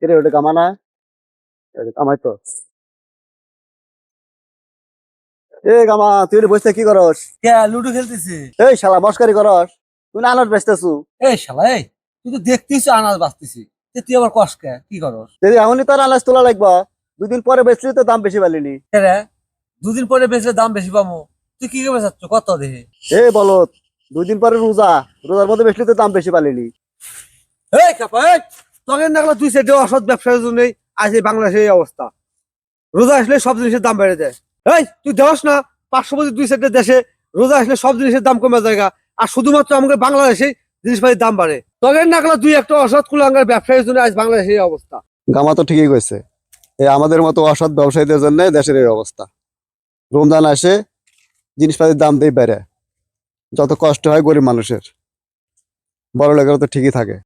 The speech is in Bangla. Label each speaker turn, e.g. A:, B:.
A: এরে ওটা কামানা, কামাই তো। এ কামা, তুই এনে বসে কি করস?
B: কে লুডো খেলতেছি।
A: এই শালা মস্কারি করস, তুই না আনার বেচতেছু।
B: এই শালা এই, তুই তো দেখতিস আনাজ বাঁচতেছি, তুই আবার কষ্ট কি করস?
A: যদি এখনই তোর আনাজ তোলা লাগবা, 2 দিন পরে বেচলি তো দাম বেশি পালিনি।
B: রে, দুদিন পরে বেচলে দাম বেশি পাবো। তুই কি করে বেচাচ্ছ কত দেখে?
A: এ বলত, 2 দিন পরে রোজা, রোজার মধ্যে বেচলি তো দাম বেশি পালিনি।
B: এই কাপা এই, তোকে নাকলা তুই সেটা অসৎ ব্যবসার জন্যই আজ এই বাংলাদেশের এই অবস্থা। রোজা আসলে সব জিনিসের দাম বেড়ে যায়। এই তুই দেওয়াস না, 500 দুই সেটের দেশে রোজা আসলে সব জিনিসের দাম কমে যায়, আর শুধুমাত্র আমাদের বাংলাদেশে জিনিসপাতির দাম বাড়ে। তোকে নাকলা তুই একটা অসৎ কুলাঙ্গার ব্যবসায়ীর জন্য আজ বাংলাদেশের এই অবস্থা।
A: গামা তো ঠিকই কইছে, এই আমাদের মতো অসৎ ব্যবসায়ীদের জন্য দেশের এই অবস্থা। রমজান আসে, জিনিসপাতির দাম দেই বেড়ে, যত কষ্ট হয় গরিব মানুষের, বড় লোকেরা তো ঠিকই থাকে।